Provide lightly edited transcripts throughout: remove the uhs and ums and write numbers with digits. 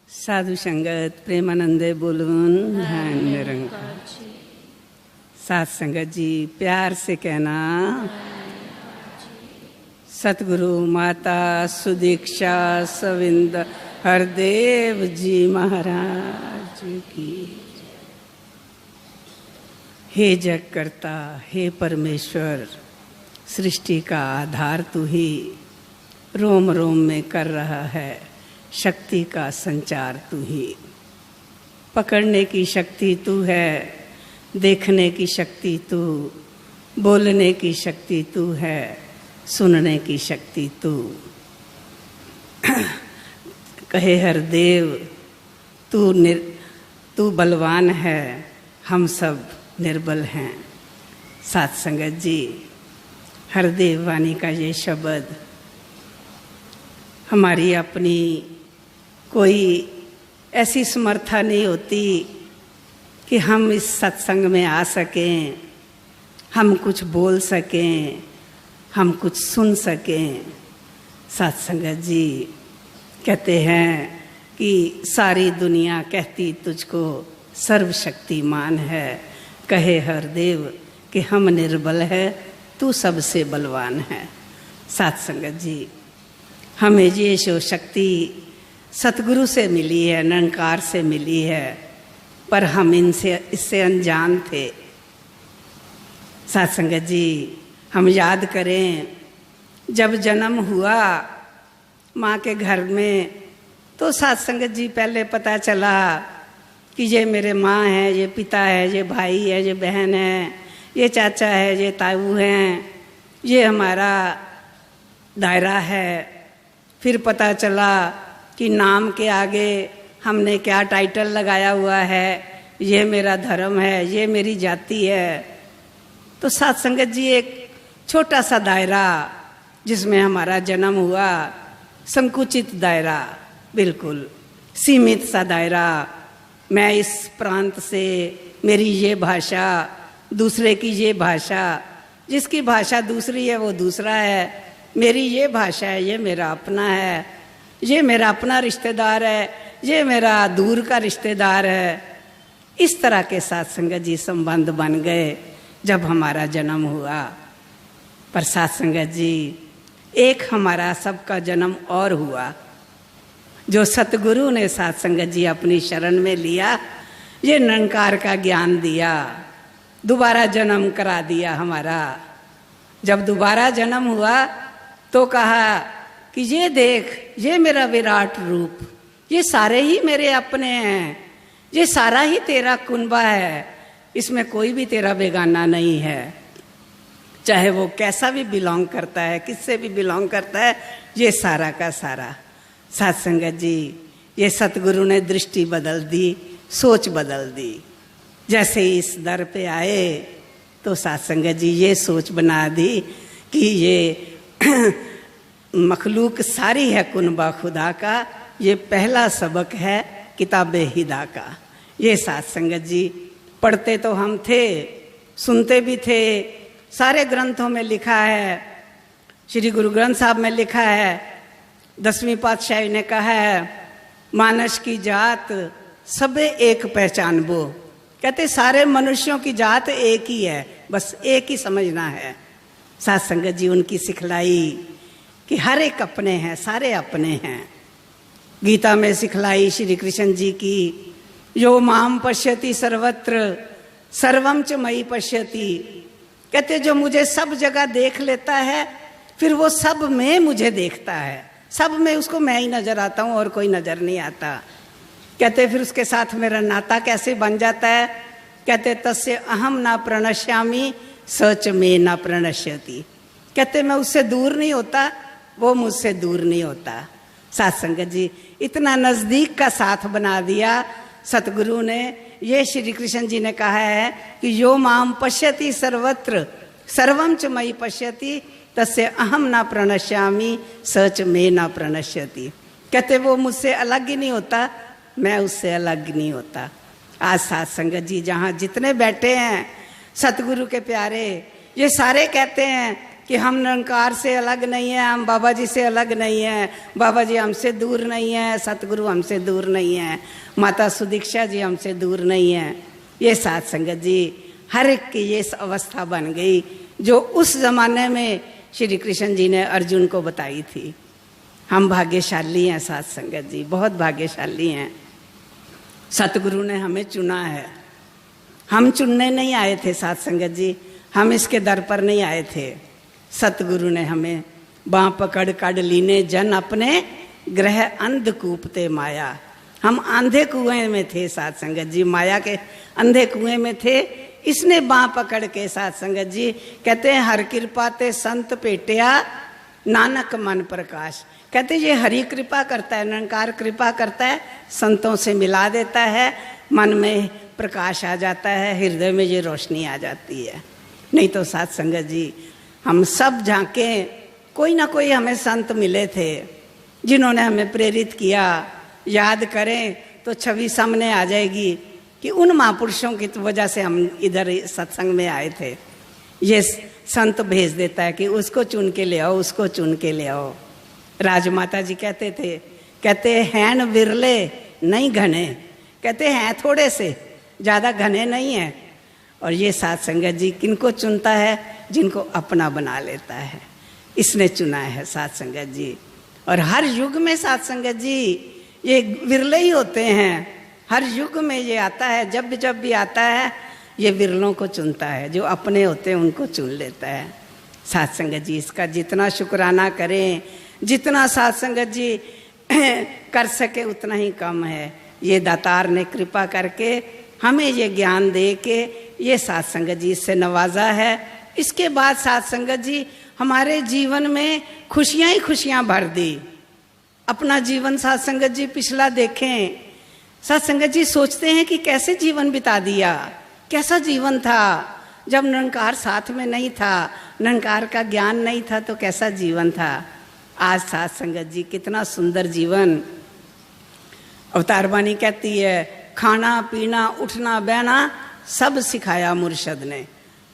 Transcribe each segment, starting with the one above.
साधु संगत प्रेमानंदे बोलून ध्यान निरंग। साथ संगत जी प्यार से कहना, सतगुरु माता सुदीक्षा सविंद हरदेव जी महाराज की। हे जग करता, हे परमेश्वर, सृष्टि का आधार तू ही, रोम रोम में कर रहा है शक्ति का संचार तू ही। पकड़ने की शक्ति तू है, देखने की शक्ति तू, बोलने की शक्ति तू है, सुनने की शक्ति तू। कहे हर देव तू बलवान है, हम सब निर्बल हैं। साथ संगत जी, हरदेव वाणी का ये शब्द हमारी अपनी कोई ऐसी समर्था नहीं होती कि हम इस सत्संग में आ सकें, हम कुछ बोल सकें, हम कुछ सुन सकें। साथ संगत जी कहते हैं कि सारी दुनिया कहती तुझको सर्वशक्तिमान है। कहे हर देव कि हम निर्बल है, तू सबसे बलवान है। साथ संगत जी, हमें ये जो शक्ति सतगुरु से मिली है, निरंकार से मिली है, पर हम इससे अनजान थे। साथ संगत जी, हम याद करें जब जन्म हुआ माँ के घर में, तो साथ संगत जी पहले पता चला कि ये मेरे माँ है, ये पिता है, ये भाई है, ये बहन है, ये चाचा है, ये ताऊ हैं, ये हमारा दायरा है। फिर पता चला कि नाम के आगे हमने क्या टाइटल लगाया हुआ है, ये मेरा धर्म है, ये मेरी जाति है। तो साथ संगत जी एक छोटा सा दायरा जिसमें हमारा जन्म हुआ, संकुचित दायरा, बिल्कुल सीमित सा दायरा। मैं इस प्रांत से, मेरी ये भाषा, दूसरे की ये भाषा, जिसकी भाषा दूसरी है वो दूसरा है, मेरी ये भाषा है, ये मेरा अपना है, ये मेरा अपना रिश्तेदार है, ये मेरा दूर का रिश्तेदार है। इस तरह के साथ संगत जी संबंध बन गए जब हमारा जन्म हुआ। पर साथ संगत जी, एक हमारा सबका जन्म और हुआ, जो सतगुरु ने साथ संगत जी अपनी शरण में लिया, ये निरंकार का ज्ञान दिया, दोबारा जन्म करा दिया हमारा। जब दोबारा जन्म हुआ तो कहा कि ये देख, ये मेरा विराट रूप, ये सारे ही मेरे अपने हैं, ये सारा ही तेरा कुनबा है, इसमें कोई भी तेरा बेगाना नहीं है। चाहे वो कैसा भी बिलोंग करता है, किससे भी बिलोंग करता है, ये सारा का सारा। साथ संगत जी, ये सतगुरु ने दृष्टि बदल दी, सोच बदल दी। जैसे इस दर पे आए तो साथ संगत जी ये सोच बना दी कि ये मखलूक सारी है कुनबा खुदा का, ये पहला सबक है किताबे हिदा का। ये साथ संगत जी पढ़ते तो हम थे, सुनते भी थे, सारे ग्रंथों में लिखा है, श्री गुरु ग्रंथ साहब में लिखा है, 10वीं पातशाही ने कहा है, मानस की जात सबे एक पहचान बो। कहते सारे मनुष्यों की जात एक ही है, बस एक ही समझना है। साथ संगत जी उनकी सिखलाई कि हर एक अपने हैं, सारे अपने हैं। गीता में सिखलाई श्री कृष्ण जी की, यो माम पश्यति सर्वत्र सर्वम च मयि पश्यति। कहते जो मुझे सब जगह देख लेता है, फिर वो सब में मुझे देखता है, सब में उसको मैं ही नजर आता हूँ और कोई नजर नहीं आता। कहते फिर उसके साथ मेरा नाता कैसे बन जाता है? कहते तस्य अहम ना प्रणश्यामि सच में ना प्रणश्यति। कहते मैं उससे दूर नहीं होता, वो मुझसे दूर नहीं होता। साथ संगत जी इतना नजदीक का साथ बना दिया सतगुरु ने। ये श्री कृष्ण जी ने कहा है कि यो माम पश्यति सर्वत्र सर्वम च मयि पश्यति तस्य अहम ना प्रणश्यामि सच में ना प्रणश्यति। कहते वो मुझसे अलग ही नहीं होता, मैं उससे अलग नहीं होता। आज साथ संगत जी जहाँ जितने बैठे हैं सतगुरु के प्यारे, ये सारे कहते हैं कि हम निरंकार से अलग नहीं है, हम बाबा जी से अलग नहीं है, बाबा जी हमसे दूर नहीं है, सतगुरु हमसे दूर नहीं है, माता सुदीक्षा जी हमसे दूर नहीं है। ये साध संगत जी हर एक की ये अवस्था बन गई जो उस जमाने में श्री कृष्ण जी ने अर्जुन को बताई थी। हम भाग्यशाली हैं साध संगत जी, बहुत भाग्यशाली हैं। सतगुरु ने हमें चुना है, हम चुनने नहीं आए थे साध संगत जी, हम इसके दर पर नहीं आए थे। सतगुरु ने हमें बाँ पकड़ कड़ लीने जन अपने ग्रह अंधकूपते माया। हम अंधे कुएं में थे साध संगत जी, माया के अंधे कुएं में थे, इसने बाँ पकड़ के साध संगत जी कहते हैं हर कृपा ते संत पेटिया नानक मन प्रकाश। कहते ये हरि कृपा करता है, निरंकार कृपा करता है, संतों से मिला देता है, मन में प्रकाश आ जाता है, हृदय में ये रोशनी आ जाती है। नहीं तो साध संगत जी हम सब झांके, कोई ना कोई हमें संत मिले थे जिन्होंने हमें प्रेरित किया। याद करें तो छवि सामने आ जाएगी कि उन महापुरुषों की वजह से हम इधर सत्संग में आए थे। ये संत भेज देता है कि उसको चुन के ले आओ, उसको चुन के ले आओ। राजमाता जी कहते थे, कहते हैं विरले नहीं घने, कहते हैं थोड़े से, ज़्यादा घने नहीं है। और ये साध संगत जी किनको चुनता है? जिनको अपना बना लेता है, इसने चुना है साध संगत जी। और हर युग में साध संगत जी ये विरले ही होते हैं, हर युग में ये आता है, जब भी आता है ये विरलों को चुनता है, जो अपने होते हैं उनको चुन लेता है साध संगत जी। इसका जितना शुक्राना करें, जितना साध संगत जी कर सके उतना ही कम है। ये दातार ने कृपा करके हमें ये ज्ञान दे के ये साध संगत जी से नवाजा है। इसके बाद साध संगत जी हमारे जीवन में खुशियां ही खुशियां भर दी। अपना जीवन साध संगत जी पिछला देखें, साध संगत जी सोचते हैं कि कैसे जीवन बिता दिया, कैसा जीवन था जब निरंकार साथ में नहीं था, निरंकार का ज्ञान नहीं था, तो कैसा जीवन था। आज साध संगत जी कितना सुंदर जीवन। अवतार वाणी कहती है खाना पीना उठना बहना सब सिखाया मुर्शद ने।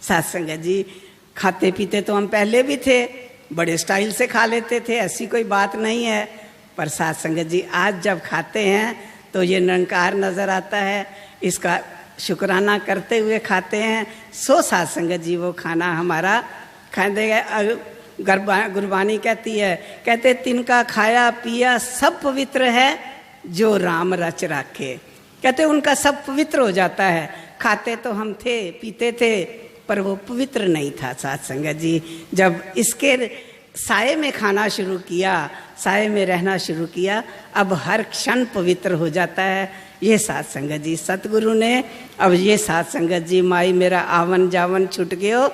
साध संगत जी खाते पीते तो हम पहले भी थे, बड़े स्टाइल से खा लेते थे, ऐसी कोई बात नहीं है, पर साध संगत जी आज जब खाते हैं तो ये निरंकार नजर आता है, इसका शुक्राना करते हुए खाते हैं। सो साध संगत जी वो खाना हमारा खा देगा। गुरबानी कहती है, कहते तिनका खाया पिया सब पवित्र है जो राम रच राखे। कहते उनका सब पवित्र हो जाता है। खाते तो हम थे, पीते थे, पर वो पवित्र नहीं था साध संगत जी। जब इसके साये में खाना शुरू किया, साये में रहना शुरू किया, अब हर क्षण पवित्र हो जाता है। ये साध संगत जी सतगुरु ने, अब ये साध संगत जी माई मेरा आवन जावन छूट गयो,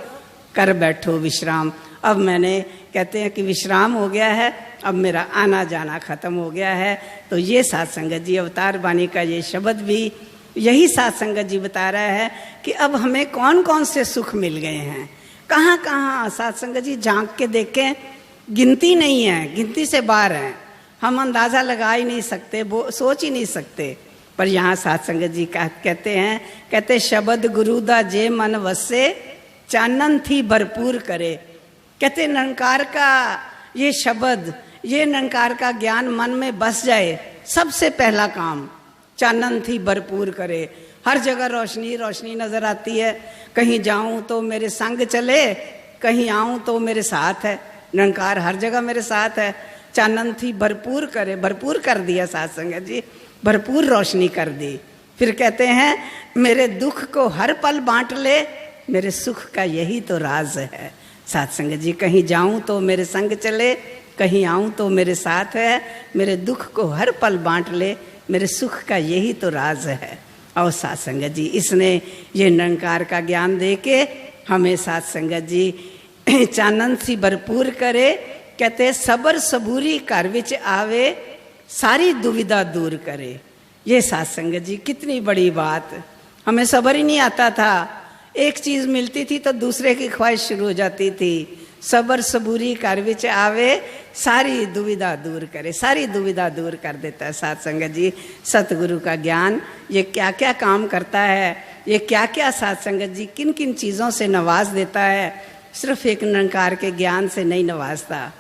कर बैठो विश्राम। अब मैंने कहते हैं कि विश्राम हो गया है, अब मेरा आना जाना खत्म हो गया है। तो ये साध संगत जी अवतार वाणी का ये शब्द भी यही साध संगत जी बता रहा है कि अब हमें कौन कौन से सुख मिल गए हैं, कहाँ कहाँ। साध संगत जी झांक के देखें, गिनती नहीं है, गिनती से बाहर है, हम अंदाज़ा लगा ही नहीं सकते, सोच ही नहीं सकते। पर यहाँ साध संगत जी कहते हैं, कहते शब्द गुरु दा जे मन वसे चानन थी भरपूर करे। कहते निरंकार का ये शब्द, ये निरंकार का ज्ञान मन में बस जाए, सबसे पहला काम चानन थी भरपूर करे। हर जगह रोशनी रोशनी नजर आती है, कहीं जाऊं तो मेरे संग चले, कहीं आऊं तो मेरे साथ है, निरंकार हर जगह मेरे साथ है। चानन थी भरपूर करे, भरपूर कर दिया साध संगत जी, भरपूर रोशनी कर दी। फिर कहते हैं मेरे दुख को हर पल बांट ले, मेरे सुख का यही तो राज है। साध संगत जी कहीं जाऊं तो मेरे संग चले, कहीं आऊं तो मेरे साथ है, मेरे दुख को हर पल बांट ले, मेरे सुख का यही तो राज है। और साध संगत जी इसने ये निरंकार का ज्ञान दे के हमें साध संगत जी चानन सी भरपूर करे। कहते सबर सबूरी घर विच आवे, सारी दुविधा दूर करे। ये साध संगत जी कितनी बड़ी बात। हमें सबर ही नहीं आता था, एक चीज मिलती थी तो दूसरे की ख्वाहिश शुरू हो जाती थी। सबर सबूरी घर विच आवे, सारी दुविधा दूर करे, सारी दुविधा दूर कर देता है साध संगत जी। सतगुरु का ज्ञान ये क्या क्या काम करता है, ये क्या क्या साध संगत जी किन किन चीज़ों से नवाज देता है। सिर्फ एक निरंकार के ज्ञान से नहीं नवाजता।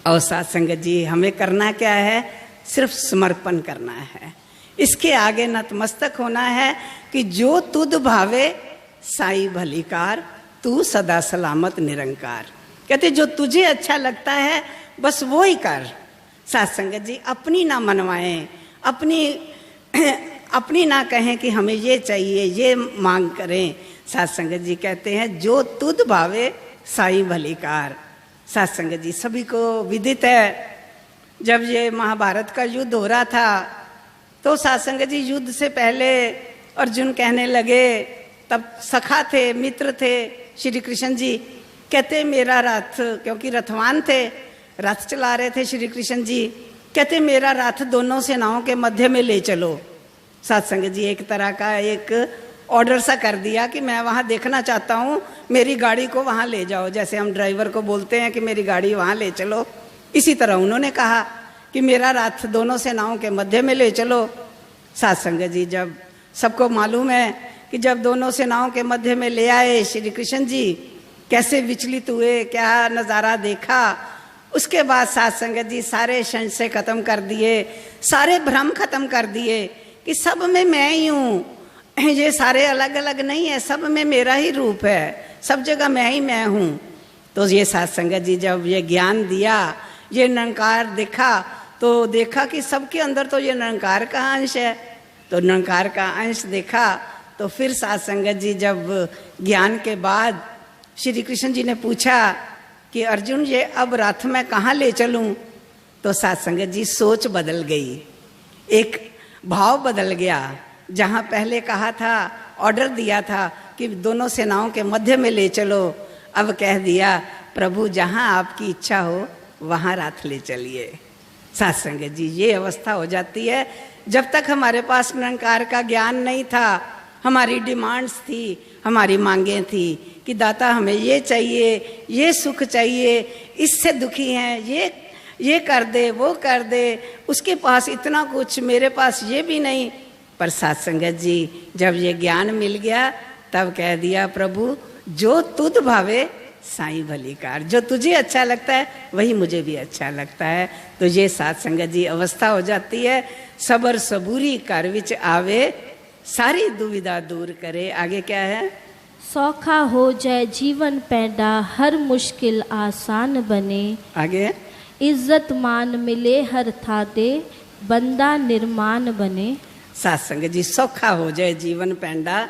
और साथ संगत जी हमें करना क्या है? सिर्फ समर्पण करना है, इसके आगे नतमस्तक होना है कि जो तुध भावे साई भलीकार, तू सदा सलामत निरंकार। कहते जो तुझे अच्छा लगता है बस वो ही कर। साथ संगत जी अपनी ना मनवाएं, अपनी ना कहें कि हमें ये चाहिए, ये मांग करें। साथ संगत जी कहते हैं जो तुध भावे साई भलीकार। साथ संगत जी सभी को विदित है, जब ये महाभारत का युद्ध हो रहा था तो साथ संगत जी युद्ध से पहले अर्जुन कहने लगे, तब सखा थे, मित्र थे श्री कृष्ण जी, कहते मेरा रथ, क्योंकि रथवान थे, रथ चला रहे थे श्री कृष्ण जी, कहते मेरा रथ दोनों सेनाओं के मध्य में ले चलो। साथ संगत जी एक तरह का एक ऑर्डर सा कर दिया कि मैं वहाँ देखना चाहता हूँ, मेरी गाड़ी को वहाँ ले जाओ। जैसे हम ड्राइवर को बोलते हैं कि मेरी गाड़ी वहाँ ले चलो, इसी तरह उन्होंने कहा कि मेरा रथ दोनों सेनाओं के मध्य में ले चलो। साथ संगत जी जब सबको मालूम है कि जब दोनों सेनाओं के मध्य में ले आए श्री कृष्ण जी, कैसे विचलित हुए, क्या नज़ारा देखा। उसके बाद साथ संगत जी सारे संशय खत्म कर दिए, सारे भ्रम खत्म कर दिए कि सब में मैं ही हूँ, ये सारे अलग अलग नहीं है, सब में मेरा ही रूप है, सब जगह मैं ही मैं हूँ। तो ये साथ संगत जी जब ये ज्ञान दिया, ये निरंकार देखा, तो देखा कि सबके अंदर तो ये निरंकार का अंश है। तो निरंकार का अंश देखा तो फिर साथ संगत जी जब ज्ञान के बाद श्री कृष्ण जी ने पूछा कि अर्जुन ये अब रथ में कहाँ ले चलूँ, तो साथ संगत जी सोच बदल गई, एक भाव बदल गया। जहाँ पहले कहा था, ऑर्डर दिया था कि दोनों सेनाओं के मध्य में ले चलो, अब कह दिया प्रभु जहाँ आपकी इच्छा हो वहाँ रथ ले चलिए। साथ संगत जी ये अवस्था हो जाती है। जब तक हमारे पास निरंकार का ज्ञान नहीं था, हमारी डिमांड्स थी, हमारी मांगें थी कि दाता हमें ये चाहिए, ये सुख चाहिए, इससे दुखी हैं, ये कर दे, वो कर दे, उसके पास इतना कुछ, मेरे पास ये भी नहीं। पर साथ संगत जी जब ये ज्ञान मिल गया तब कह दिया प्रभु जो तुध भावे साई भलीकार, जो तुझे अच्छा लगता है वही मुझे भी अच्छा लगता है। तो ये साथ संगत जी अवस्था हो जाती है। सबर सबूरी कर विच आवे, सारी दुविधा दूर करे। आगे क्या है? सौखा हो जाए जीवन पैदा, हर मुश्किल आसान बने। आगे इज्जत मान मिले हर थाते, बंदा निर्माण बने। साथ संगत जी सौखा हो जाए जीवन पैंडा,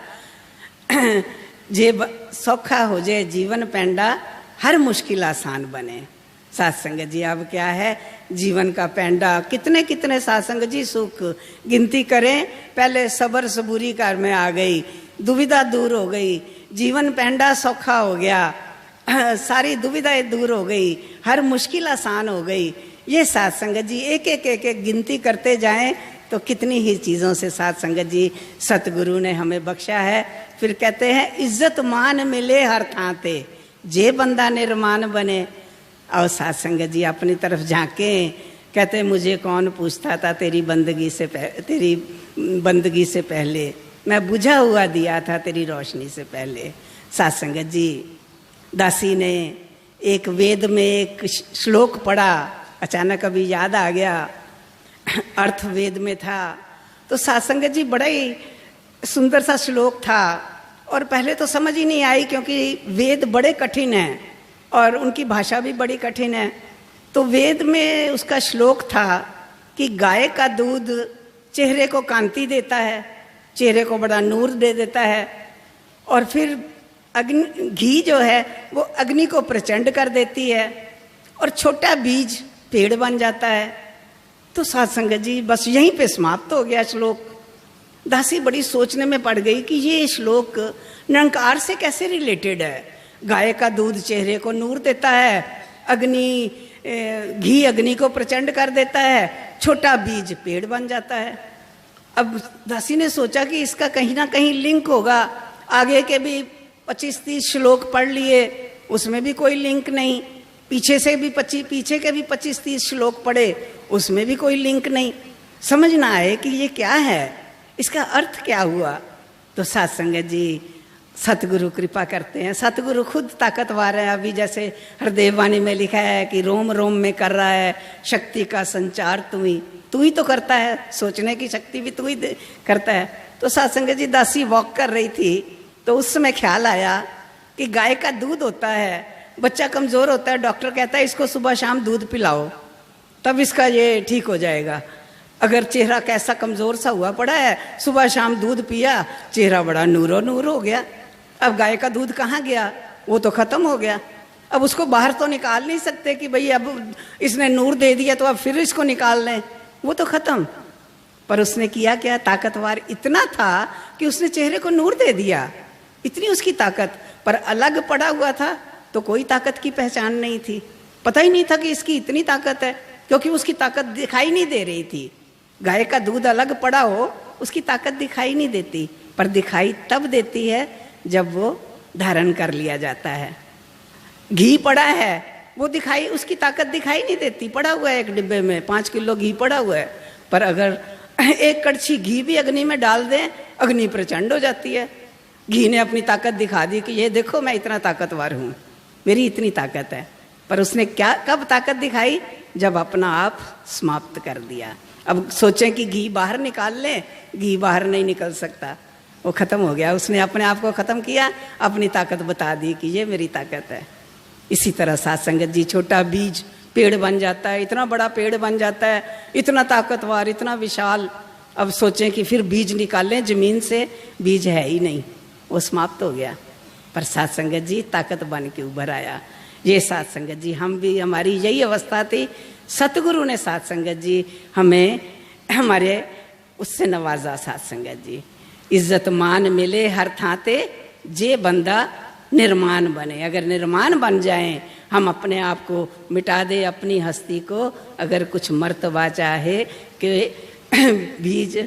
जे सौखा हो जाए जीवन पैंडा, हर मुश्किल आसान बने। साथ संगत जी अब क्या है? जीवन का पैंडा कितने कितने साथ संगत जी सुख गिनती करें। पहले सबर सबूरी कार में आ गई, दुविधा दूर हो गई, जीवन पैंडा सौखा हो गया, सारी दुविधाएं दूर हो गई, हर मुश्किल आसान हो गई। ये साथ संगत जी एक एक गिनती करते जाएं तो कितनी ही चीज़ों से साथ संगत जी सतगुरु ने हमें बख्शा है। फिर कहते हैं इज्जत मान मिले हर थाते, जे बंदा निर्माण बने। और साथ संगत जी अपनी तरफ झांके, कहते मुझे कौन पूछता था तेरी बंदगी से पहले, मैं बुझा हुआ दिया था तेरी रोशनी से पहले। साथ संगत जी दासी ने एक वेद में एक श्लोक पढ़ा, अचानक अभी याद आ गया, अर्थ वेद में था। तो साथ संगत जी बड़ा ही सुंदर सा श्लोक था और पहले तो समझ ही नहीं आई क्योंकि वेद बड़े कठिन हैं और उनकी भाषा भी बड़ी कठिन है। तो वेद में उसका श्लोक था कि गाय का दूध चेहरे को कांति देता है, चेहरे को बड़ा नूर दे देता है, और फिर घी जो है वो अग्नि को प्रचंड कर देती है, और छोटा बीज पेड़ बन जाता है। तो साथ संगत जी बस यहीं पे समाप्त हो गया श्लोक। दासी बड़ी सोचने में पड़ गई कि ये श्लोक निरंकार से कैसे रिलेटेड है। गाय का दूध चेहरे को नूर देता है, घी अग्नि को प्रचंड कर देता है, छोटा बीज पेड़ बन जाता है। अब दासी ने सोचा कि इसका कहीं ना कहीं लिंक होगा। आगे के भी 25-30 श्लोक पढ़ लिए, उसमें भी कोई लिंक नहीं। पीछे के भी 25-30 श्लोक पढ़े, उसमें भी कोई लिंक नहीं। समझ ना आए कि ये क्या है, इसका अर्थ क्या हुआ। तो साथ संगत जी सतगुरु कृपा करते हैं। सतगुरु खुद ताकतवर है। अभी जैसे हरदेव वाणी में लिखा है कि रोम रोम में कर रहा है शक्ति का संचार तू ही तो करता है, सोचने की शक्ति भी तू ही करता है। तो सत्संग जी दासी वॉक कर रही थी तो उस समय ख्याल आया कि गाय का दूध होता है, बच्चा कमजोर होता है, डॉक्टर कहता है इसको सुबह शाम दूध पिलाओ तब इसका ये ठीक हो जाएगा। अगर चेहरा कैसा कमजोर सा हुआ पड़ा है, सुबह शाम दूध पिया, चेहरा बड़ा नूरो नूर हो गया। अब गाय का दूध कहाँ गया? वो तो खत्म हो गया। अब उसको बाहर तो निकाल नहीं सकते कि भाई अब इसने नूर दे दिया तो अब फिर इसको निकाल लें, वो तो खत्म। पर उसने किया क्या? ताकतवर इतना था कि उसने चेहरे को नूर दे दिया, इतनी उसकी ताकत। पर अलग पड़ा हुआ था तो कोई ताकत की पहचान नहीं थी, पता ही नहीं था कि इसकी इतनी ताकत है, क्योंकि उसकी ताकत दिखाई नहीं दे रही थी। गाय का दूध अलग पड़ा हो उसकी ताकत दिखाई नहीं देती, पर दिखाई तब देती है जब वो धारण कर लिया जाता है। घी पड़ा है वो दिखाई, उसकी ताकत दिखाई नहीं देती, पड़ा हुआ है एक डिब्बे में 5 किलो घी पड़ा हुआ है, पर अगर एक कड़छी घी भी अग्नि में डाल दें अग्नि प्रचंड हो जाती है। घी ने अपनी ताकत दिखा दी कि ये देखो मैं इतना ताकतवर हूँ, मेरी इतनी ताकत है। पर उसने क्या कब ताकत दिखाई? जब अपना आप समाप्त कर दिया। अब सोचें कि घी बाहर निकाल लें, घी बाहर नहीं निकल सकता, वो खत्म हो गया। उसने अपने आप को खत्म किया, अपनी ताकत बता दी कि ये मेरी ताकत है। इसी तरह साथ संगत जी छोटा बीज पेड़ बन जाता है, इतना बड़ा पेड़ बन जाता है, इतना ताकतवर, इतना विशाल। अब सोचें कि फिर बीज निकालें जमीन से, बीज है ही नहीं, वो समाप्त हो गया। पर साथ संगत जी ताकत बन के उभर आया। ये साथ संगत जी हम भी, हमारी यही अवस्था थी। सतगुरु ने साथ संगत जी हमें हमारे उससे नवाजा। साथ संगत जी इज्जत मान मिले हर थाते, जे बंदा निर्माण बने। अगर निर्माण बन जाएं, हम अपने आप को मिटा दे अपनी हस्ती को। अगर कुछ मर्तबा चाहे कि बीज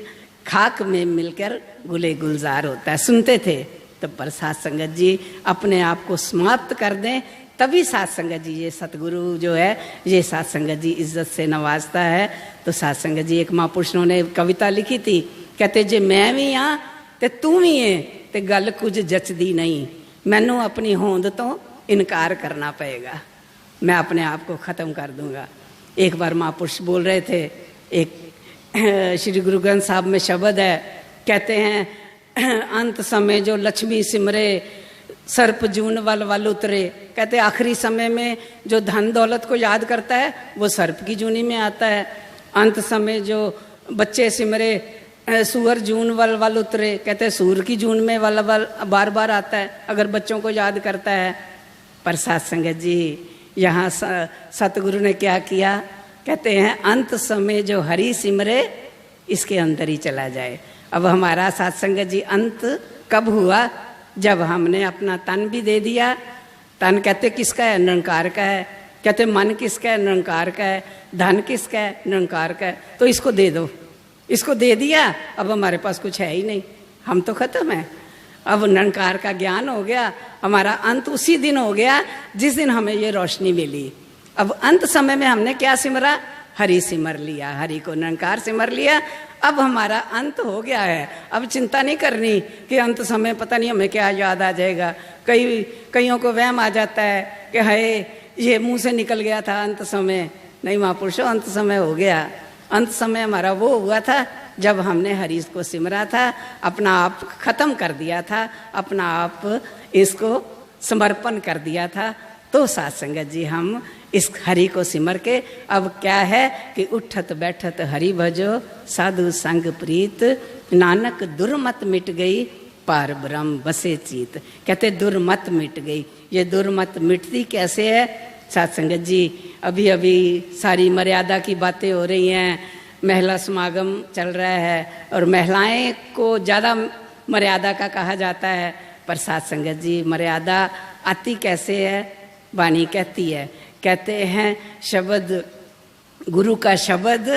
खाक में मिलकर गुले गुलजार होता है, सुनते थे। तब पर साथ संगत जी अपने आप को समाप्त कर दें, तभी साथ संगत जी ये सतगुरु जो है ये साथ संगत जी इज्जत से नवाजता है। तो साथ संगत जी एक महापुरुषों ने कविता लिखी थी, कहते जे मैं भी हाँ ते तू भी है ते गल कुछ जचदी नहीं, मैनू अपनी होंद तो इनकार करना पड़ेगा, मैं अपने आप को ख़त्म कर दूंगा। एक बार महापुरुष बोल रहे थे, एक श्री गुरु ग्रंथ साहब में शब्द है, कहते हैं अंत समय जो लक्ष्मी सिमरे सर्प जून वल वल उतरे। कहते आखिरी समय में जो धन दौलत को याद करता है वो सर्प की जूनी में आता है। अंत समय जो बच्चे सिमरे सूअर जून वल वल उतरे, कहते सूर की जून में वल वल बार बार आता है अगर बच्चों को याद करता है। पर साथ संगत जी यहाँ सतगुरु ने क्या किया? कहते हैं अंत समय जो हरि सिमरे इसके अंदर ही चला जाए। अब हमारा साथ संगत जी अंत कब हुआ? जब हमने अपना तन भी दे दिया। तन कहते किसका है? निरंकार का है। कहते मन किसका है? निरंकार का है। धन किसका है? निरंकार का है। तो इसको दे दो, इसको दे दिया, अब हमारे पास कुछ है ही नहीं, हम तो खत्म है। अब निरंकार का ज्ञान हो गया, हमारा अंत उसी दिन हो गया जिस दिन हमें ये रोशनी मिली। अब अंत समय में हमने क्या सिमरा? हरि सिमर लिया, हरि को निरंकार सिमर लिया। अब हमारा अंत हो गया है। अब चिंता नहीं करनी कि अंत समय पता नहीं हमें क्या याद आ जाएगा। कईयों को वहम आ जाता है कि हाय ये मुंह से निकल गया था अंत समय। नहीं महापुरुषों, अंत समय हो गया। अंत समय हमारा वो हुआ था जब हमने हरि को सिमरा था, अपना आप खत्म कर दिया था, अपना आप इसको समर्पण कर दिया था। तो साथ संगत जी हम इस हरि को सिमर के अब क्या है कि उठत बैठत हरि भजो, साधु संग प्रीत, नानक दुर्मत मिट गई, पार ब्रह्म बसे चीत। कहते दुर्मत मिट गई। ये दुर्मत मिटती कैसे है? साथ संगत जी अभी अभी सारी मर्यादा की बातें हो रही हैं, महिला समागम चल रहा है और महिलाएं को ज़्यादा मर्यादा का कहा जाता है। पर साथ संगत जी मर्यादा आती कैसे है? वाणी कहती है, कहते हैं शब्द गुरु का शब्द,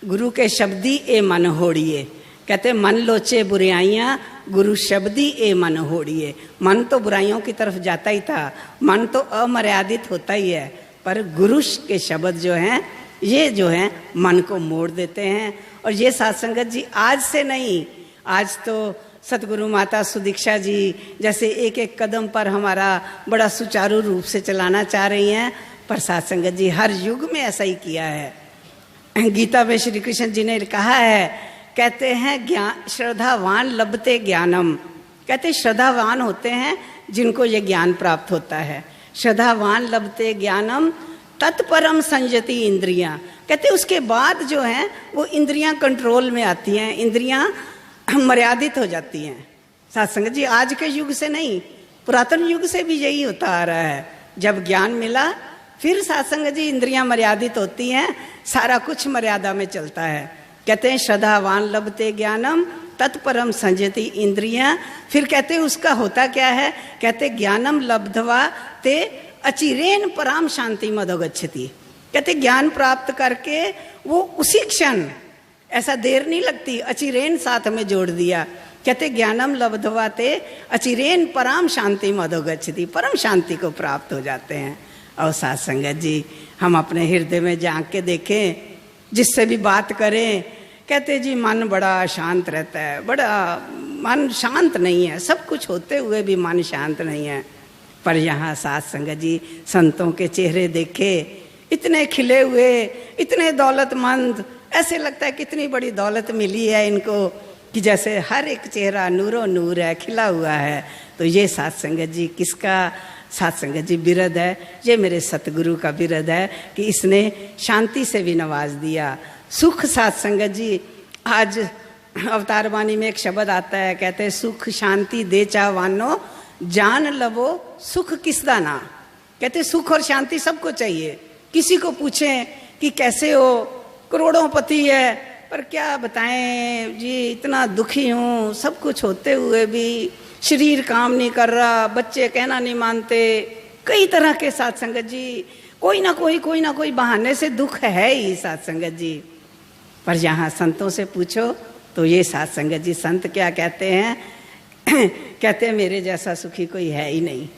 गुरु के शब्दी ए मन होड़िए। कहते मन लोचे बुराइयाँ, गुरु शब्दी ए मन होड़िए। मन तो बुराइयों की तरफ जाता ही था, मन तो अमर्यादित होता ही है, पर गुरु के शब्द जो हैं ये जो हैं मन को मोड़ देते हैं। और ये साथ संगत जी आज से नहीं, आज तो सतगुरु माता सुदीक्षा जी जैसे एक एक कदम पर हमारा बड़ा सुचारू रूप से चलाना चाह रही हैं, पर साध संगत जी हर युग में ऐसा ही किया है। गीता में श्री कृष्ण जी ने कहा है, कहते हैं ज्ञान श्रद्धावान लभते ज्ञानम, कहते श्रद्धावान होते हैं जिनको ये ज्ञान प्राप्त होता है। श्रद्धावान लभते ज्ञानम तत्परम संयति इंद्रियां, कहते उसके बाद जो है वो इंद्रियां कंट्रोल में आती हैं, इंद्रियां मर्यादित हो जाती हैं। साथ संगत जी आज के युग से नहीं, पुरातन युग से भी यही होता आ रहा है। जब ज्ञान मिला फिर साथ संगत जी इंद्रियां मर्यादित होती हैं, सारा कुछ मर्यादा में चलता है। कहते हैं श्रद्धावान लभते ज्ञानम तत्परम संजति इंद्रियां, फिर कहते उसका होता क्या है, कहते ज्ञानम लब्धवा ते अचिरेन पराम शांति मदोगच्छति, कहते ज्ञान प्राप्त करके वो उसी क्षण, ऐसा देर नहीं लगती, अचिरेन साथ में जोड़ दिया, कहते ज्ञानम लब्धवा ते अचिरेन पराम शांति मदोगच्छति, परम शांति को प्राप्त हो जाते हैं। और साथ संगत जी हम अपने हृदय में झांक के देखें, जिससे भी बात करें, कहते जी मन बड़ा शांत रहता है, बड़ा मन शांत नहीं है, सब कुछ होते हुए भी मन शांत नहीं है। पर यहाँ साथ संगत जी संतों के चेहरे देखे, इतने खिले हुए, इतने दौलतमंद, ऐसे लगता है कितनी बड़ी दौलत मिली है इनको, कि जैसे हर एक चेहरा नूरो नूर है, खिला हुआ है। तो ये साथ संगत जी किसका साथ संगत जी बिरद है, ये मेरे सतगुरु का बिरद है कि इसने शांति से भी नवाज दिया। सुख साथ संगत जी, आज अवतार वाणी में एक शब्द आता है, कहते हैं सुख शांति दे चाहवानो जान लवो सुख किसदा ना, कहते सुख और शांति सबको चाहिए। किसी को पूछें कि कैसे हो, करोड़ों पति है, पर क्या बताएं जी, इतना दुखी हूँ, सब कुछ होते हुए भी शरीर काम नहीं कर रहा, बच्चे कहना नहीं मानते, कई तरह के साथ संगत जी, कोई ना कोई बहाने से दुख है ही साथ संगत जी। पर यहाँ संतों से पूछो तो ये साथ संगत जी संत क्या कहते हैं, कहते हैं मेरे जैसा सुखी कोई है ही नहीं।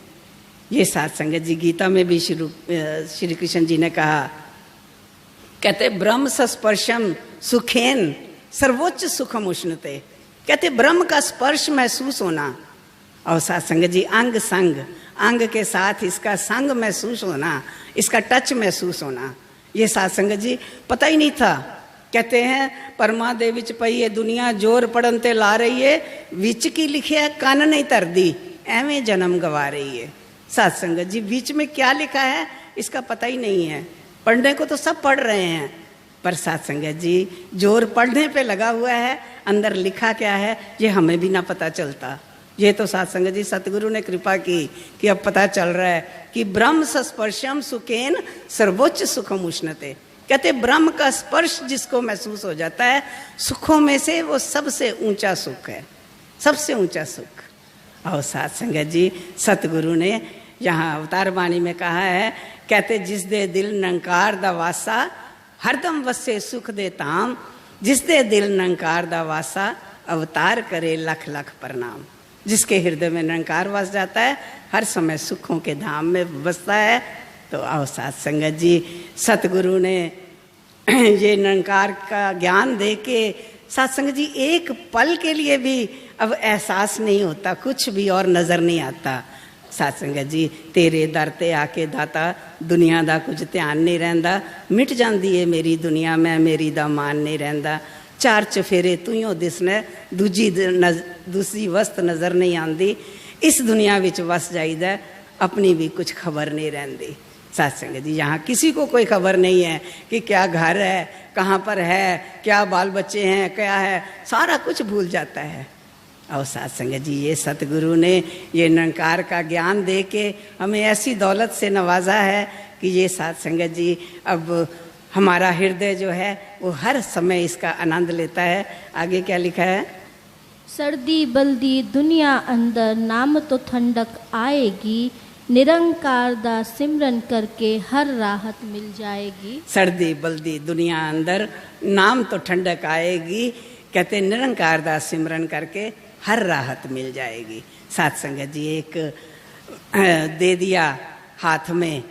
ये साथ संगत जी गीता में भी श्री कृष्ण जी ने कहा, कहते ब्रह्म सस्पर्शम सुखेन सर्वोच्च सुखम उष्णते, कहते ब्रह्म का स्पर्श महसूस होना, और साथ संगत जी अंग संग, अंग के साथ इसका संग महसूस होना, इसका टच महसूस होना, ये साथ संगत जी पता ही नहीं था। कहते हैं परमा दे विच पई ये दुनिया जोर पड़न ते ला रही है, विच की लिखे है कान नहीं तर दी, एवें जन्म गवा रही है। साथ संगत जी बीच में क्या लिखा है इसका पता ही नहीं है, पढ़ने को तो सब पढ़ रहे हैं, पर साथ संगत जी जोर पढ़ने पे लगा हुआ है, अंदर लिखा क्या है ये हमें भी ना पता चलता। ये तो साथ संगत जी सतगुरु ने कृपा की कि अब पता चल रहा है कि ब्रह्म स्पर्शम सुखेन सर्वोच्च सुखम उष्णते, कहते ब्रह्म का स्पर्श जिसको महसूस हो जाता है, सुखों में से वो सबसे ऊंचा सुख है, सबसे ऊंचा सुख। और साथ संगत जी सतगुरु ने यहाँ अवतार वाणी में कहा है, कहते जिस दे दिल नंकार दा वासा हरदम वसे सुख दे ताम, जिस दे दिल नंकार दा वासा अवतार करे लख लख प्रणाम। जिसके हृदय में निरंकार वस जाता है हर समय सुखों के धाम में बसता है। तो आओ साथ संगत जी सतगुरु ने ये निरंकार का ज्ञान दे के साथ संगत जी एक पल के लिए भी अब एहसास नहीं होता, कुछ भी और नज़र नहीं आता। साथ संगत जी तेरे दर ते आके दाता दुनिया दा कुछ ध्यान नहीं रहिंदा, मिट जांदी है मेरी दुनिया में मेरी दा मान नहीं रहिंदा, चार चफेरे तूं दिसने दूसरी वस्त नज़र नहीं आती, इस दुनिया विच वस जाइदा अपनी भी कुछ खबर नहीं रहती। साथ संगत जी यहाँ किसी को कोई खबर नहीं है कि क्या घर है, कहाँ पर है, क्या बाल बच्चे हैं, क्या है, सारा कुछ भूल जाता है। और साथ संगत जी ये सतगुरु ने ये निरंकार का ज्ञान दे के हमें ऐसी दौलत से नवाजा है कि ये साथ संगत जी अब हमारा हृदय जो है वो हर समय इसका आनंद लेता है। आगे क्या लिखा है, सर्दी बल्दी दुनिया अंदर नाम तो ठंडक आएगी, निरंकार दा सिमरन करके हर राहत मिल जाएगी। सर्दी बल्दी दुनिया अंदर नाम तो ठंडक आएगी, कहते निरंकार दा सिमरन करके हर राहत मिल जाएगी। साथ संगत जी एक दे दिया हाथ में,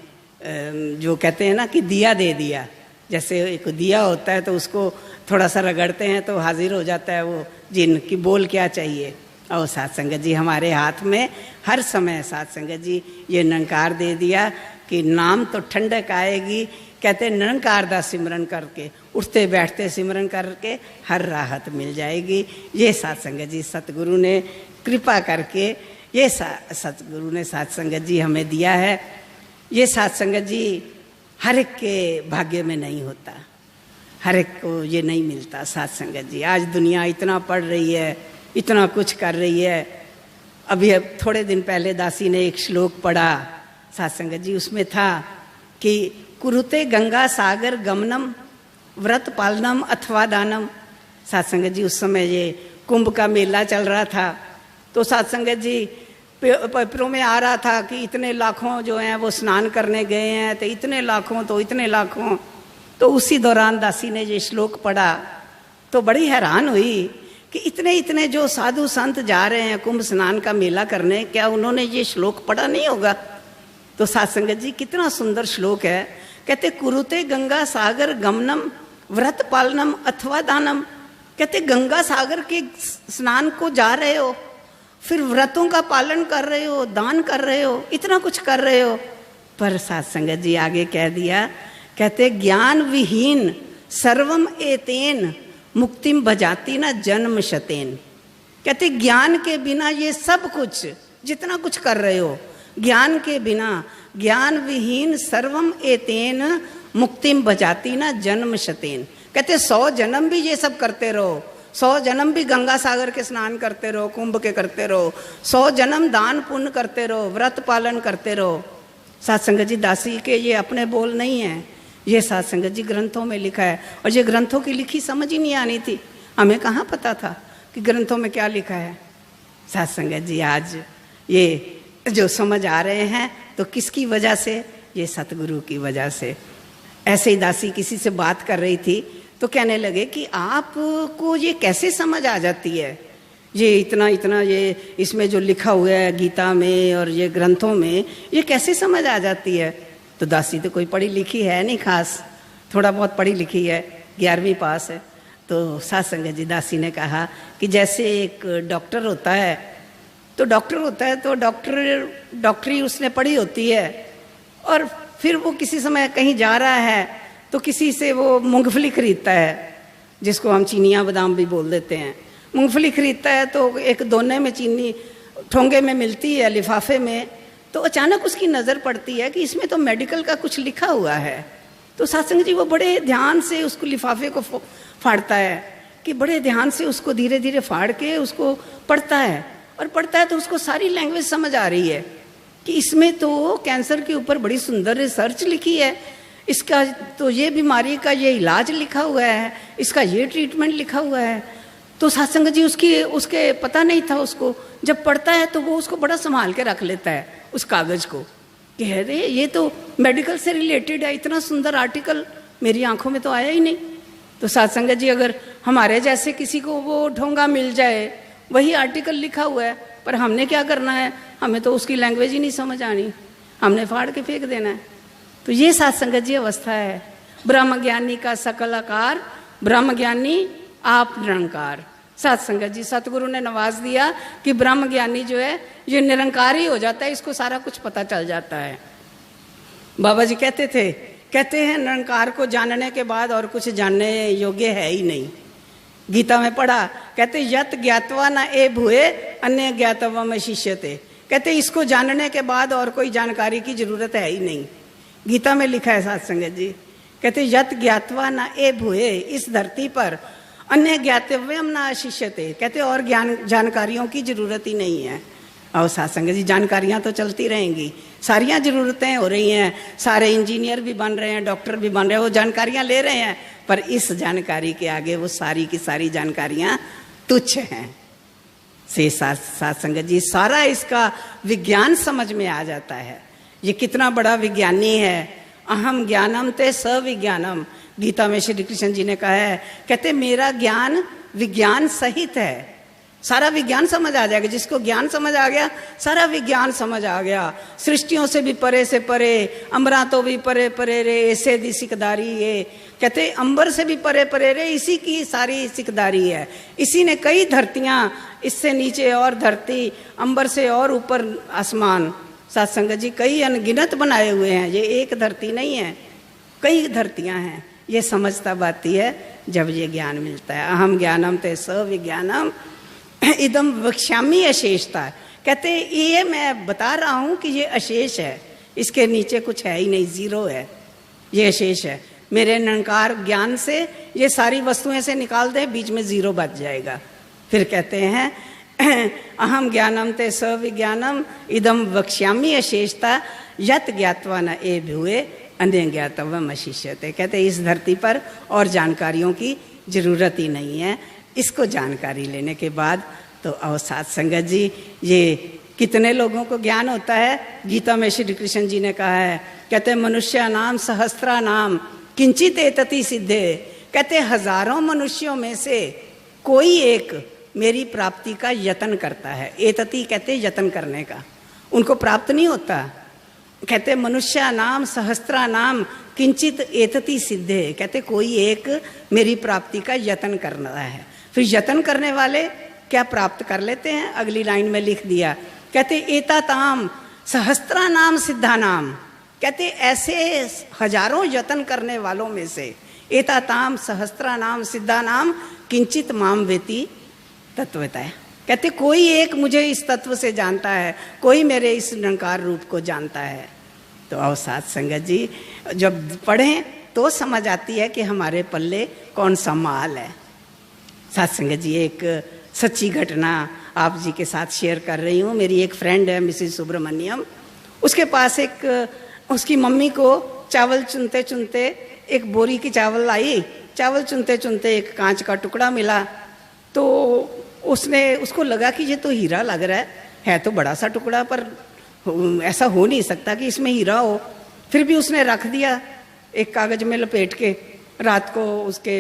जो कहते हैं ना कि दिया दे दिया, जैसे एक दिया होता है तो उसको थोड़ा सा रगड़ते हैं तो हाजिर हो जाता है वो जिन की बोल क्या चाहिए, और साथ संगत जी हमारे हाथ में हर समय साथ संगत जी ये निरंकार दे दिया कि नाम तो ठंडक आएगी। कहते निरंकार दा सिमरन करके उठते बैठते सिमरन करके हर राहत मिल जाएगी। ये साथ संगत जी सतगुरु ने कृपा करके ये सतगुरु ने साथ संगत जी हमें दिया है। ये साथ संगत जी हर एक के भाग्य में नहीं होता, हर एक को ये नहीं मिलता साथ संगत जी। आज दुनिया इतना पढ़ रही है, इतना कुछ कर रही है। अभी अब थोड़े दिन पहले दासी ने एक श्लोक पढ़ा साथ संगत जी, उसमें था कि कुरुते गंगा सागर गमनम व्रत पालनम अथवा दानम। साथ संगत जी उस समय ये कुंभ का मेला चल रहा था, तो साथ संगत जी पेपरों में आ रहा था कि इतने लाखों जो हैं वो स्नान करने गए हैं, तो इतने लाखों तो इतने लाखों। तो उसी दौरान दासी ने ये श्लोक पढ़ा तो बड़ी हैरान हुई कि इतने इतने जो साधु संत जा रहे हैं कुंभ स्नान का मेला करने, क्या उन्होंने ये श्लोक पढ़ा नहीं होगा? तो साथ संगत जी कितना सुंदर श्लोक है। कहते कुरुते गंगा सागर गमनम व्रत पालनम अथवा दानम। कहते गंगा सागर के स्नान को जा रहे हो, फिर व्रतों का पालन कर रहे हो, दान कर रहे हो, इतना कुछ कर रहे हो, पर साथ संगत जी आगे कह दिया, कहते ज्ञान विहीन सर्वम एतेन मुक्तिम भजाती ना जन्म शतेन। कहते ज्ञान के बिना ये सब कुछ जितना कुछ कर रहे हो, ज्ञान के बिना, ज्ञान विहीन सर्वम एतेन मुक्तिम भजाती ना जन्म शतेन। कहते 100 जन्म भी ये सब करते रहो, 100 जन्म भी गंगा सागर के स्नान करते रहो, कुंभ के करते रहो, 100 जन्म दान पुण्य करते रहो, व्रत पालन करते रहो। साथ संगत जी दासी के ये अपने बोल नहीं है, ये साथ संगत जी ग्रंथों में लिखा है। और ये ग्रंथों की लिखी समझ ही नहीं आनी थी, हमें कहाँ पता था कि ग्रंथों में क्या लिखा है। साथ संगत जी आज ये जो समझ आ रहे हैं तो किसकी वजह से? ये सतगुरु की वजह से। ऐसे ही दासी किसी से बात कर रही थी तो कहने लगे कि आपको ये कैसे समझ आ जाती है, ये इतना इतना ये इसमें जो लिखा हुआ है गीता में और ये ग्रंथों में, ये कैसे समझ आ जाती है? तो दासी तो कोई पढ़ी लिखी है नहीं खास, थोड़ा बहुत पढ़ी लिखी है, 11वीं पास है। तो साथ संगत जी दासी ने कहा कि जैसे एक डॉक्टर होता है, तो डॉक्टर होता है तो डॉक्टरी उसने पढ़ी होती है, और फिर वो किसी समय कहीं जा रहा है तो किसी से वो मूंगफली खरीदता है, जिसको हम चीनियाँ बादाम भी बोल देते हैं। मूंगफली खरीदता है तो एक दोने में चीनी ठोंगे में मिलती है, लिफाफे में, तो अचानक उसकी नज़र पड़ती है कि इसमें तो मेडिकल का कुछ लिखा हुआ है। तो सत्संग जी वो बड़े ध्यान से उसको लिफाफे को फाड़ता है, कि बड़े ध्यान से उसको धीरे धीरे फाड़ के उसको पढ़ता है, और पढ़ता है तो उसको सारी लैंग्वेज समझ आ रही है कि इसमें तो कैंसर के ऊपर बड़ी सुंदर रिसर्च लिखी है, इसका तो ये बीमारी का ये इलाज लिखा हुआ है, इसका ये ट्रीटमेंट लिखा हुआ है। तो सत्संग जी उसके पता नहीं था, उसको जब पढ़ता है तो वो उसको बड़ा संभाल के रख लेता है उस कागज को, कि अरे ये तो मेडिकल से रिलेटेड है, इतना सुंदर आर्टिकल मेरी आंखों में तो आया ही नहीं। तो सत्संग जी अगर हमारे जैसे किसी को वो ढोंगा मिल जाए, वही आर्टिकल लिखा हुआ है, पर हमने क्या करना है, हमें तो उसकी लैंग्वेज ही नहीं समझ आनी, हमने फाड़ के फेंक देना है। तो ये सत्संग जी अवस्था है। ब्रह्म ज्ञानी का सकल आकार, ब्रह्म ज्ञानी आप निरंकार। सत्संगत जी सतगुरु ने नवाज दिया कि ब्रह्म ज्ञानी जो है ये निरंकार ही हो जाता है, इसको सारा कुछ पता चल जाता है। बाबा जी कहते हैं निरंकार को जानने के बाद और कुछ जानने योग्य है ही नहीं। गीता में पढ़ा, कहते यत ज्ञातवा न ए भूए अन्य ज्ञातवा में शिष्यते। कहते इसको जानने के बाद और कोई जानकारी की जरूरत है ही नहीं। गीता में लिखा है सत्संगत जी, कहते यत ज्ञातवा न ए भूए, इस धरती पर अन्य ज्ञातव्यम न शिष्यते। कहते और ज्ञान जानकारियों की जरूरत ही नहीं है। और सत्संग जी जानकारियां तो चलती रहेंगी, सारियां जरूरतें हो रही हैं, सारे इंजीनियर भी बन रहे हैं, डॉक्टर भी बन रहे हैं, वो जानकारियां ले रहे हैं, पर इस जानकारी के आगे वो सारी की सारी जानकारियां तुच्छ हैं। से सत्संग जी सारा इसका विज्ञान समझ में आ जाता है, ये कितना बड़ा विज्ञानी है। अहम ज्ञानम ते सविज्ञानम, गीता में श्री कृष्ण जी ने कहा है, कहते मेरा ज्ञान विज्ञान सहित है। सारा विज्ञान समझ आ जाएगा, जिसको ज्ञान समझ आ गया सारा विज्ञान समझ आ गया। सृष्टियों से भी परे से परे, अमरा तो भी परे परे रे, ऐसे दी सिकदारी ये, कहते अंबर से भी परे परे रे, इसी की सारी सिकदारी है। इसी ने कई धरतियां, इससे नीचे और धरती, अंबर से और ऊपर आसमान, साथ संगत जी कई अनगिनत बनाए हुए हैं। ये एक धरती नहीं है, कई धरतियां हैं। ये समझ तब आती है जब ये ज्ञान मिलता है। अहम ज्ञानम ते स विज्ञानम इदम वक्ष्यामि अशेषता। कहते ये मैं बता रहा हूं कि ये अशेष है, इसके नीचे कुछ है ही नहीं, जीरो है, ये अशेष है। मेरे निरंकार ज्ञान से ये सारी वस्तुएं से निकाल दे, बीच में जीरो बच जाएगा। फिर कहते हैं अहम ज्ञानम ते स विज्ञानम इदम वक्ष्यामि अशेषता यत ज्ञात्वा न ए भुए अन्य ज्ञातव्यम अशिष्यते। कहते इस धरती पर और जानकारियों की जरूरत ही नहीं है। इसको जानकारी लेने के बाद तो अवसाद संगत जी, ये कितने लोगों को ज्ञान होता है। गीता में श्री कृष्ण जी ने कहा है, कहते मनुष्य नाम सहस्त्रा नाम किंचित एतति सिद्धे। कहते हजारों मनुष्यों में से कोई एक मेरी प्राप्ति का यत्न करता है। एतति कहते यत्न करने का, उनको प्राप्त नहीं होता। कहते मनुष्य नाम सहस्त्रा नाम किंचित एतति सिद्धे। कहते कोई एक मेरी प्राप्ति का यत्न करना है। फिर यत्न करने वाले क्या प्राप्त कर लेते हैं। अगली लाइन में लिख दिया, कहते एता ताम सहस्त्रा नाम सिद्धा नाम। कहते ऐसे हजारों यत्न करने वालों में से एता ताम सहस्त्रा नाम सिद्धा नाम किंचित माम वेति तत्वतः। कहते कोई एक मुझे इस तत्व से जानता है, कोई मेरे इस निरंकार रूप को जानता है। तो अवसाद संगत जी जब पढ़ें तो समझ आती है कि हमारे पल्ले कौन सा माल है। साथ संगत जी एक सच्ची घटना आप जी के साथ शेयर कर रही हूँ। मेरी एक फ्रेंड है मिसेस सुब्रमण्यम, उसके पास एक उसकी मम्मी को चावल चुनते चुनते एक बोरी की चावल आई। चावल चुनते चुनते एक कांच का टुकड़ा मिला, तो उसको लगा कि ये तो हीरा लग रहा है तो बड़ा सा टुकड़ा, पर ऐसा हो नहीं सकता कि इसमें हीरा हो। फिर भी उसने रख दिया एक कागज में लपेट के। रात को उसके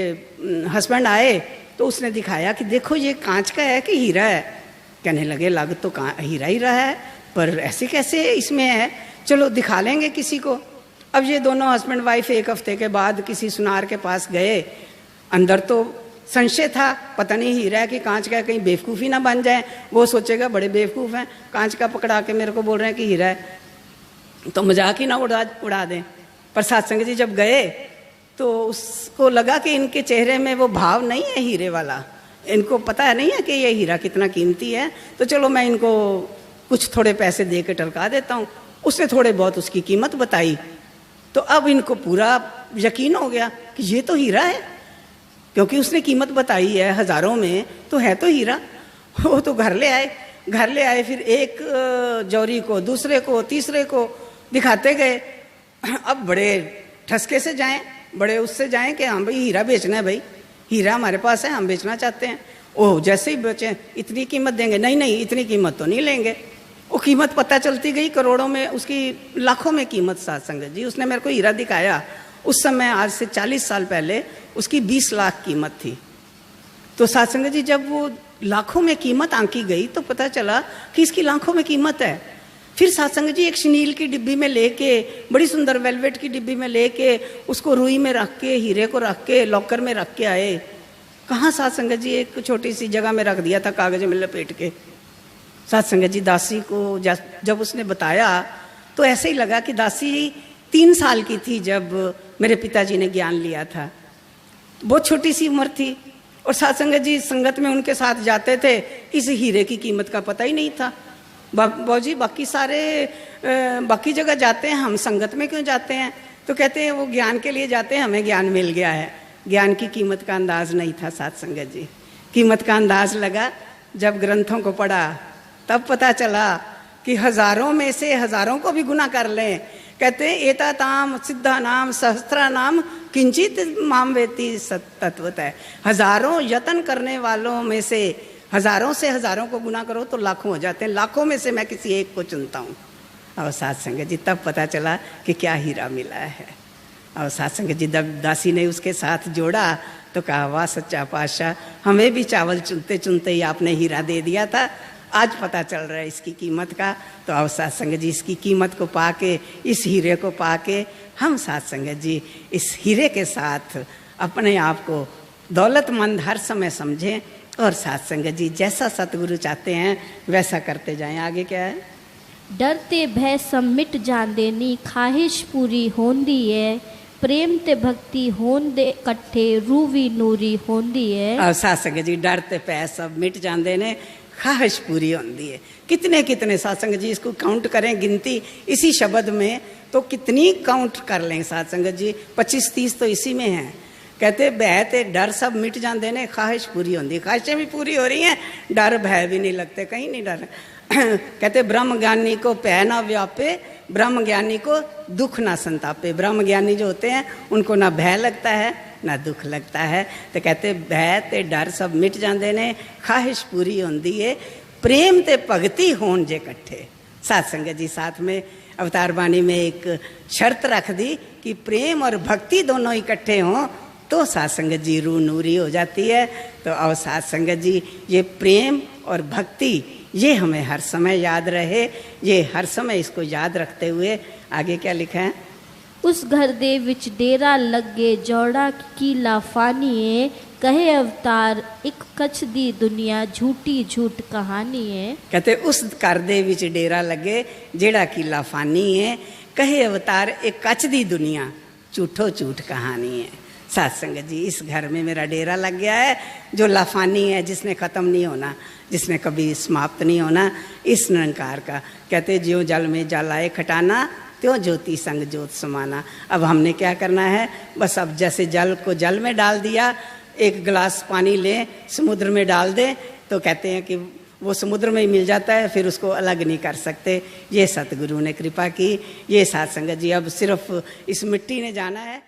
हस्बैंड आए तो उसने दिखाया कि देखो ये कांच का है कि हीरा है। कहने लगे लग तो हीरा ही रहा है, पर ऐसे कैसे इसमें है, चलो दिखा लेंगे किसी को। अब ये दोनों हस्बैंड वाइफ एक हफ्ते के बाद किसी सुनार के पास गए। अंदर तो संशय था, पता नहीं हीरा है कि कांच का है, कहीं बेवकूफ़ी ना बन जाए। वो सोचेगा बड़े बेवकूफ़ हैं, कांच का पकड़ा के मेरे को बोल रहे हैं कि हीरा है, तो मजाक ही ना उड़ा दें। पर सत्संग जी जब गए तो उसको लगा कि इनके चेहरे में वो भाव नहीं है हीरे वाला, इनको पता नहीं है कि ये हीरा कितना कीमती है, तो चलो मैं इनको कुछ थोड़े पैसे दे के टरका देता हूँ। उसने थोड़े बहुत उसकी कीमत बताई, तो अब इनको पूरा यकीन हो गया कि ये तो हीरा है, क्योंकि उसने कीमत बताई है हजारों में, तो है तो हीरा। वो तो घर ले आए, फिर एक जौहरी को, दूसरे को, तीसरे को दिखाते गए। अब बड़े ठसके से जाएं, बड़े उससे जाएं कि हाँ भाई हीरा बेचना है, भाई हीरा हमारे पास है, हम बेचना चाहते हैं। ओह जैसे ही बेचें इतनी कीमत देंगे, नहीं इतनी कीमत तो नहीं लेंगे। वो कीमत पता चलती गई करोड़ों में, उसकी लाखों में कीमत। साथ संगत जी उसने मेरे को हीरा दिखाया, उस समय आज से 40 साल पहले उसकी 20 लाख कीमत थी। तो साथ संगत जी जब वो लाखों में कीमत आंकी गई तो पता चला कि इसकी लाखों में कीमत है। फिर साथ संगत जी एक शनील की डिब्बी में लेके, बड़ी सुंदर वेलवेट की डिब्बी में लेके, उसको रुई में रख के, हीरे को रख के, लॉकर में रख के आए। कहाँ साथ संगत जी, एक छोटी सी जगह में रख दिया था कागज में लपेट के। साथ संगत जी दासी को जब उसने बताया तो ऐसे ही लगा कि दासी 3 साल की थी जब मेरे पिताजी ने ज्ञान लिया था, बहुत छोटी सी उम्र थी। और साथ संगत जी संगत में उनके साथ जाते थे, इस हीरे की कीमत का पता ही नहीं था। बाबूजी बाकी सारे बाकी जगह जाते हैं, हम संगत में क्यों जाते हैं? तो कहते हैं वो ज्ञान के लिए जाते हैं, हमें ज्ञान मिल गया है। ज्ञान की कीमत का अंदाज नहीं था साथ संगत जी। कीमत का अंदाज लगा जब ग्रंथों को पढ़ा, तब पता चला कि हजारों में से हजारों को भी गुना कर लें। कहते हैं एता ताम सिद्धा नाम सहस्त्रा नाम किंचित माम वेति तत्वतः। हजारों यत्न करने वालों में से हजारों को गुना करो तो लाखों हो जाते हैं, लाखों में से मैं किसी एक को चुनता हूँ। और साथ संगत जी तब पता चला कि क्या हीरा मिला है। और साथ संगत जी जब दासी ने उसके साथ जोड़ा तो कहा वाह सच्चा पातशाह, हमें भी चावल चुनते चुनते ही आपने हीरा दे दिया था, आज पता चल रहा है इसकी कीमत का। तो अब साथ संगत जी इसकी कीमत को पाके, इस हीरे को पाके हम साथ संगत जी इस हीरे के साथ अपने आप को दौलतमंद हर समय समझें और साथ संगत जी जैसा सतगुरु चाहते हैं वैसा करते जाएं। आगे क्या है? डरते भय सब मिट जांदे नी, ख्वाहिश पूरी होंदी है, प्रेम ते भक्ति होंदे कट्ठे, रूवी नूरी होंदी है। और साथ संगत जी डरते भय सब मिट जांदे ने, ख्वाहिश पूरी होंदी है। कितने कितने साथ संगत जी इसको काउंट करें, गिनती इसी शब्द में तो कितनी काउंट कर लें साथ संगत जी, 25-30 तो इसी में है। कहते भय ते डर सब मिट जाते ने, ख्वाहिश पूरी होती, ख्वाहिशें भी पूरी हो रही हैं, डर भय भी नहीं लगते, कहीं नहीं डर। कहते ब्रह्म ज्ञानी को भय ना व्यापे, ब्रह्म ज्ञानी को दुख ना संतापे। ब्रह्म ज्ञानी जो होते हैं उनको ना भय लगता है ना दुख लगता है। तो कहते भय ते डर सब मिट जाते ने, ख्वाहिश पूरी होती है, प्रेम ते भगती होन जे कट्ठे। साथ संगत जी साथ में अवतार बाणी में एक शर्त रख दी कि प्रेम और भक्ति दोनों इकट्ठे हों तो साथ संगत जी रूह नूरी हो जाती है। तो अब साथ संगत जी ये प्रेम और भक्ति ये हमें हर समय याद रहे, ये हर समय इसको याद रखते हुए आगे क्या लिखा है? उस घर दे विच डेरा लगे, जौड़ा की लाफानी है, कहे अवतार एक कच्छ दी दुनिया, झूठी झूठ कहानी है। कहते उस घर दे विच डेरा लगे जेड़ा की लाफानी है, कहे अवतार एक कच्छ दी दुनिया, झूठो झूठ कहानी है। साथ संगत जी इस घर में मेरा डेरा लग गया है जो लाफानी है, जिसने ख़त्म नहीं होना, जिसने कभी समाप्त नहीं होना, इस निरंकार का। कहते ज्यों जल में जल आए खटाना, त्यों ज्योति संग ज्योत समाना। अब हमने क्या करना है? बस अब जैसे जल को जल में डाल दिया, एक गिलास पानी लें समुद्र में डाल दें तो कहते हैं कि वो समुद्र में ही मिल जाता है, फिर उसको अलग नहीं कर सकते। ये सतगुरु ने कृपा की। ये साथ संगत जी अब सिर्फ इस मिट्टी ने जाना है।